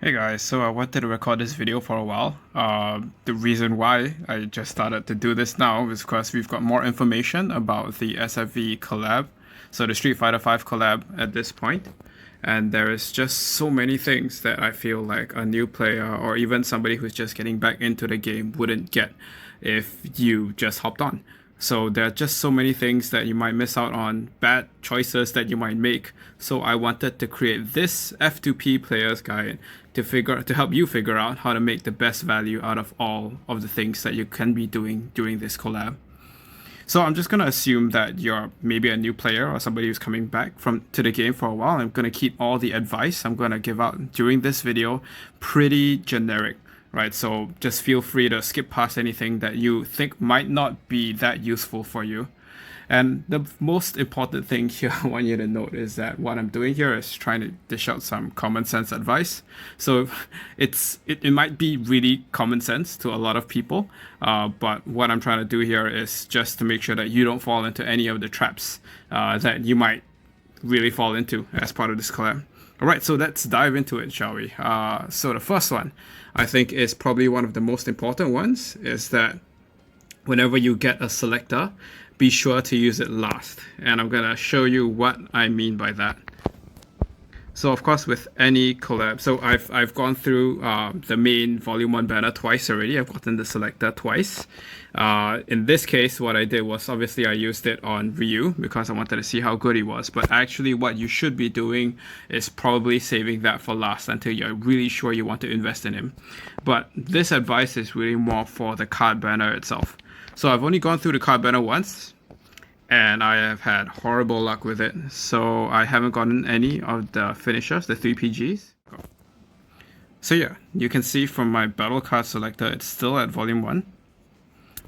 Hey guys, so I wanted to record this video for a while. The reason why I just started to do this now is because we've got more information about the SFV collab, so the Street Fighter V collab at this point. And there is just so many things that I feel like a new player or even somebody who's just getting back into the game wouldn't get if you just hopped on. So there are just so many things that you might miss out on, bad choices that you might make. So I wanted to create this F2P player's guide to help you figure out how to make the best value out of all of the things that you can be doing during this collab. So I'm just gonna assume that you're maybe a new player or somebody who's coming back to the game for a while. I'm gonna keep all the advice I'm gonna give out during this video pretty generic, right? So just feel free to skip past anything that you think might not be that useful for you. And the most important thing here I want you to note is that what I'm doing here is trying to dish out some common sense advice. So it might be really common sense to a lot of people, but what I'm trying to do here is just to make sure that you don't fall into any of the traps that you might really fall into as part of this collab. Alright, so let's dive into it, shall we? So the first one, I think is probably one of the most important ones, is that whenever you get a selector, be sure to use it last. And I'm gonna show you what I mean by that. So of course with any collab, so I've gone through the main volume 1 banner twice already. I've gotten the selector twice. In this case, what I did was obviously I used it on Ryu because I wanted to see how good he was. But actually what you should be doing is probably saving that for last until you're really sure you want to invest in him. But this advice is really more for the card banner itself. So I've only gone through the card banner once, and I have had horrible luck with it. So I haven't gotten any of the finishers, the 3PGs. So yeah, you can see from my battle card selector, it's still at volume 1.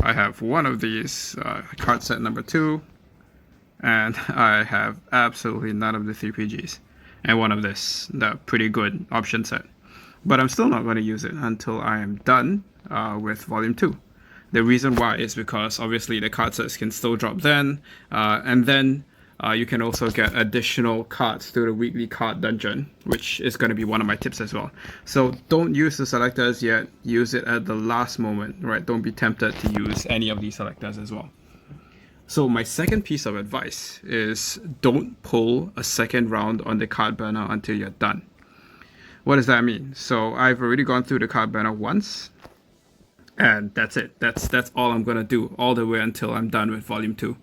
I have one of these, card set number 2, and I have absolutely none of the 3PGs. And one of this, the pretty good option set. But I'm still not going to use it until I am done with volume 2. The reason why is because obviously the card sets can still drop then, and then you can also get additional cards through the weekly card dungeon, which is going to be one of my tips as well. So don't use the selectors yet, use it at the last moment, right? Don't be tempted to use any of these selectors as well. So my second piece of advice is don't pull a second round on the card banner until you're done. What does that mean? So I've already gone through the card banner once, and that's it. That's all I'm gonna do all the way until I'm done with volume 2.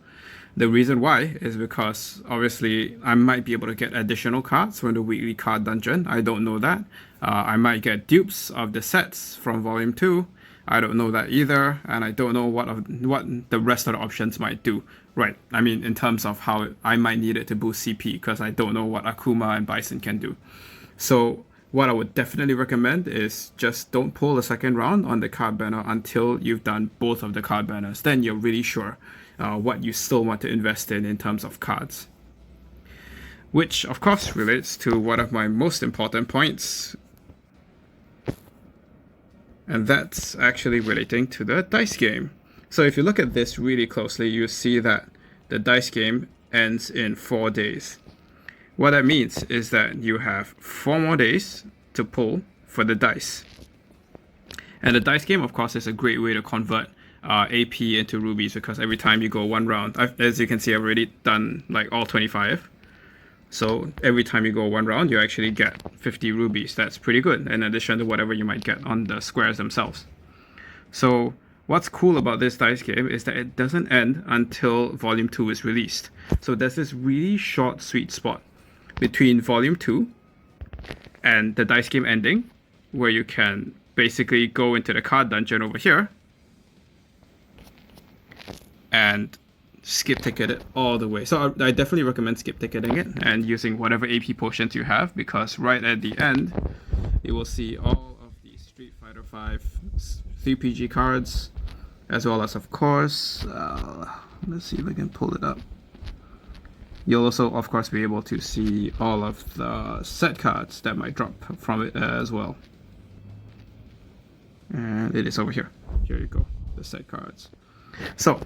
The reason why is because obviously I might be able to get additional cards from the weekly card dungeon. I don't know that. I might get dupes of the sets from volume 2. I don't know that either, and I don't know what the rest of the options might do. Right, I mean in terms of how I might need it to boost CP, because I don't know what Akuma and Bison can do. So what I would definitely recommend is just don't pull a second round on the card banner until you've done both of the card banners. Then you're really sure what you still want to invest in terms of cards. Which of course relates to one of my most important points. And that's actually relating to the dice game. So if you look at this really closely, you see that the dice game ends in 4 days. What that means is that you have 4 more days to pull for the dice. And the dice game, of course, is a great way to convert AP into rubies, because every time you go one round, as you can see, I've already done like all 25. So every time you go one round, you actually get 50 rubies. That's pretty good, in addition to whatever you might get on the squares themselves. So what's cool about this dice game is that it doesn't end until volume 2 is released. So there's this really short sweet spot between volume 2 and the dice game ending, where you can basically go into the card dungeon over here and skip ticket it all the way. So I definitely recommend skip ticketing it and using whatever AP potions you have, because right at the end you will see all of the Street Fighter V 3PG cards, as well as of course let's see if I can pull it up. You'll also, of course, be able to see all of the set cards that might drop from it as well. And it is over here. Here you go, the set cards. So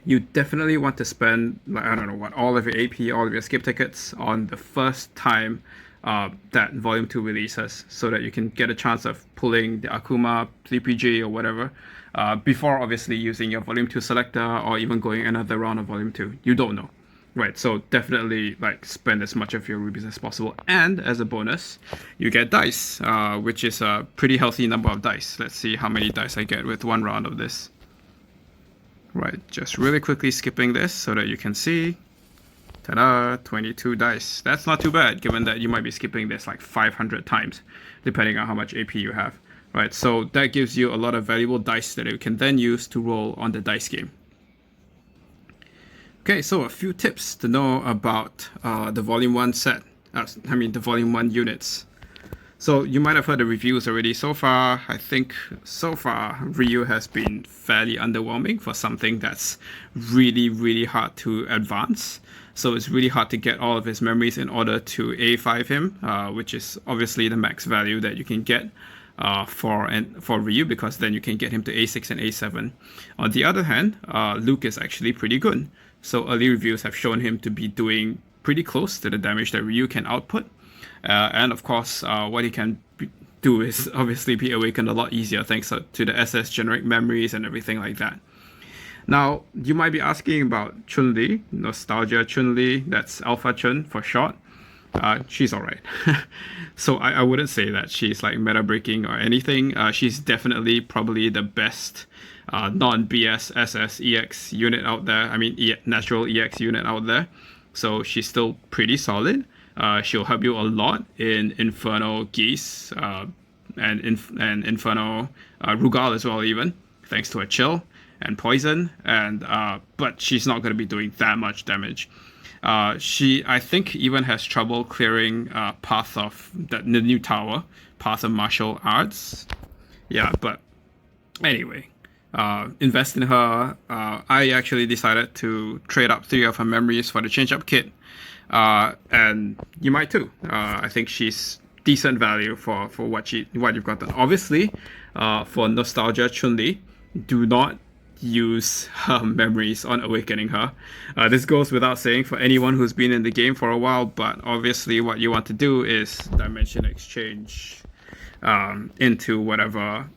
you definitely want to spend, I don't know what, all of your AP, all of your skip tickets on the first time that Volume 2 releases, so that you can get a chance of pulling the Akuma 3PG or whatever before obviously using your Volume 2 selector or even going another round of Volume 2. You don't know. Right, so definitely like spend as much of your rubies as possible, and as a bonus, you get dice, which is a pretty healthy number of dice. Let's see how many dice I get with one round of this. Right, just really quickly skipping this so that you can see. Ta-da, 22 dice. That's not too bad, given that you might be skipping this like 500 times, depending on how much AP you have. Right, so that gives you a lot of valuable dice that you can then use to roll on the dice game. Okay, so a few tips to know about the Volume 1 set. The Volume 1 units. So you might have heard the reviews already. So far, I think so far, Ryu has been fairly underwhelming for something that's really, really hard to advance. So it's really hard to get all of his memories in order to A5 him, which is obviously the max value that you can get for Ryu, because then you can get him to A6 and A7. On the other hand, Luke is actually pretty good. So early reviews have shown him to be doing pretty close to the damage that Ryu can output. And of course, what he can do is obviously be awakened a lot easier thanks to the SS generic memories and everything like that. Now, you might be asking about Chun-Li, Nostalgia Chun-Li, that's Alpha Chun for short. She's alright. So I wouldn't say that she's like meta breaking or anything. She's definitely probably the best non-BS SS EX unit out there. Natural EX unit out there. So she's still pretty solid. She'll help you a lot in Inferno Geese and Inferno Rugal as well, even thanks to her chill and poison. But she's not going to be doing that much damage. She, I think, even has trouble clearing Path of the new tower, Path of Martial Arts. Yeah, but anyway, invest in her. I actually decided to trade up 3 of her memories for the change-up kit. And you might too. I think she's decent value for what you've gotten. Obviously, for Nostalgia Chun-Li, do not use her memories on awakening her. This goes without saying for anyone who's been in the game for a while, but obviously what you want to do is dimension exchange into whatever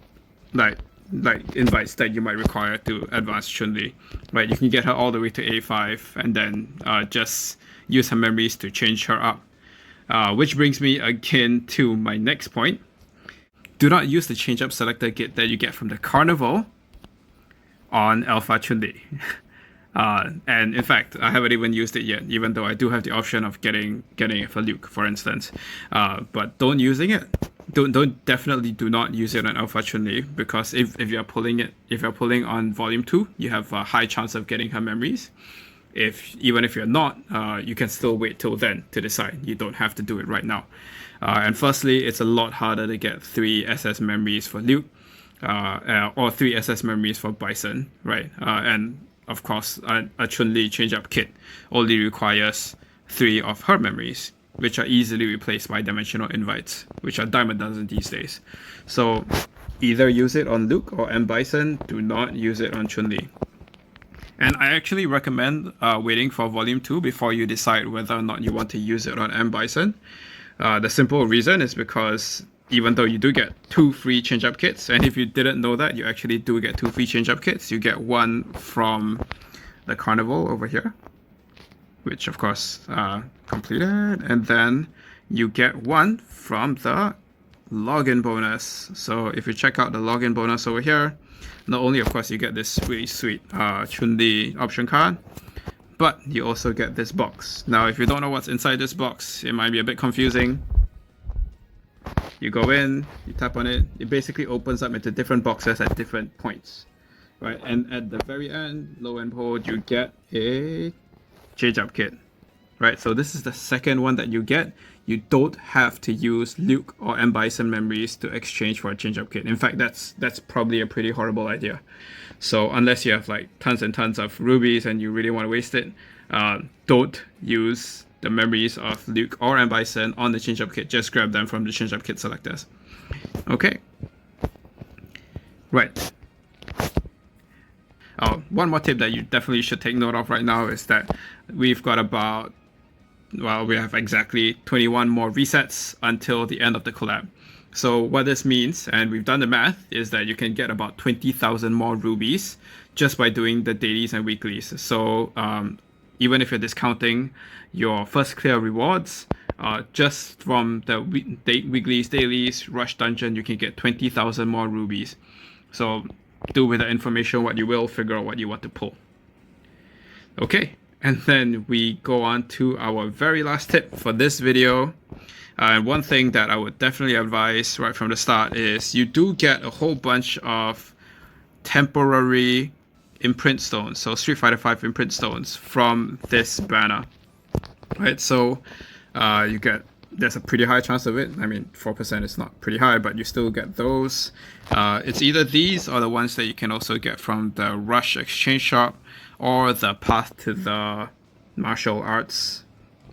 like invites that you might require to advance Chun-Li. Right, you can get her all the way to A5 and then just use her memories to change her up. Which brings me again to my next point. Do not use the change-up selector kit that you get from the Carnival on Alpha Chun-Li. And in fact, I haven't even used it yet, even though I do have the option of getting it for Luke, for instance. But don't using it. Definitely do not use it on Alpha Chun-Li, because if you're pulling on Volume 2, you have a high chance of getting her memories. Even if you're not, you can still wait till then to decide. You don't have to do it right now. And firstly, it's a lot harder to get 3 SS memories for Luke, or 3 SS memories for Bison, right? And of course, a Chun-Li change-up kit only requires 3 of her memories, which are easily replaced by dimensional invites, which are dime a dozen these days. So either use it on Luke or M. Bison, do not use it on Chun-Li. And I actually recommend waiting for Volume 2 before you decide whether or not you want to use it on M. Bison. The simple reason is because even though you do get 2 free change-up kits, and if you didn't know that, you actually do get 2 free change-up kits. You get one from the Carnival over here, which of course completed, and then you get one from the login bonus. So if you check out the login bonus over here, not only of course you get this really sweet Chun-Li option card, but you also get this box. Now if you don't know what's inside this box, it might be a bit confusing. You go in, you tap on it, it basically opens up into different boxes at different points, right? And at the very end, low and hold, you get a change-up kit, right? So this is the second one that you get. You don't have to use Luke or M. Bison memories to exchange for a change-up kit. In fact, that's probably a pretty horrible idea. So unless you have like tons and tons of rubies and you really want to waste it, don't use the memories of Luke or M. Bison on the change-up kit. Just grab them from the change-up kit selectors. Okay. Right. One more tip that you definitely should take note of right now is that we've got about well, we have exactly 21 more resets until the end of the collab. So what this means, and we've done the math, is that you can get about 20,000 more rubies just by doing the dailies and weeklies. So even if you're discounting your first clear rewards, just from the weeklies, dailies, rush dungeon, you can get 20,000 more rubies. So do with the information what you will, figure out what you want to pull. Okay, and then we go on to our very last tip for this video. And one thing that I would definitely advise right from the start is you do get a whole bunch of temporary imprint stones, so Street Fighter V imprint stones from this banner, right? So you get, there's a pretty high chance of it. I mean, 4% is not pretty high, but you still get those. It's either these or the ones that you can also get from the Rush Exchange Shop or the Path to the Martial Arts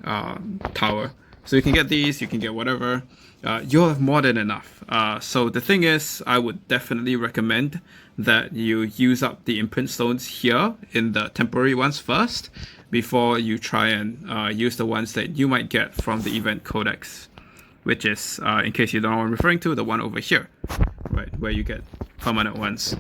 Tower. So you can get these, you can get whatever. You'll have more than enough. So the thing is, I would definitely recommend that you use up the imprint stones here in the temporary ones first, before you try and use the ones that you might get from the event codex, which is, in case you don't know what I'm referring to, the one over here, right, where you get permanent ones.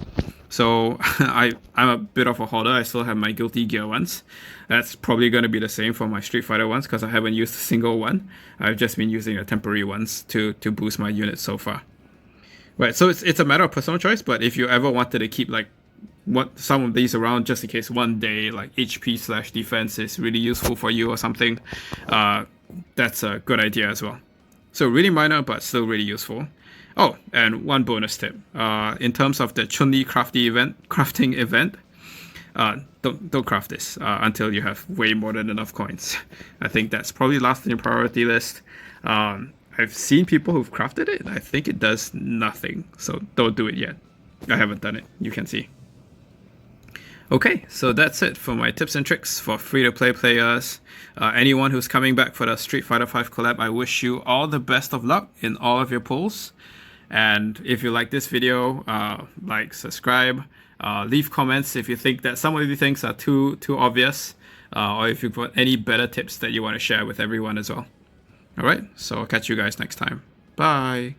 So I'm a bit of a hoarder. I still have my Guilty Gear ones. That's probably going to be the same for my Street Fighter ones because I haven't used a single one. I've just been using the temporary ones to boost my units so far. Right, so it's a matter of personal choice, but if you ever wanted to keep like some of these around just in case one day like HP/defense is really useful for you or something, that's a good idea as well. So really minor, but still really useful. Oh, and one bonus tip. In terms of the CHUN crafting event, don't craft this until you have way more than enough coins. I think that's probably last in your priority list. I've seen people who've crafted it. I think it does nothing, so don't do it yet. I haven't done it, you can see. Okay, so that's it for my tips and tricks for free-to-play players. Anyone who's coming back for the Street Fighter V collab, I wish you all the best of luck in all of your pulls. And if you like this video, like, subscribe, leave comments if you think that some of the things are too obvious, or if you've got any better tips that you want to share with everyone as well. Alright, so I'll catch you guys next time. Bye!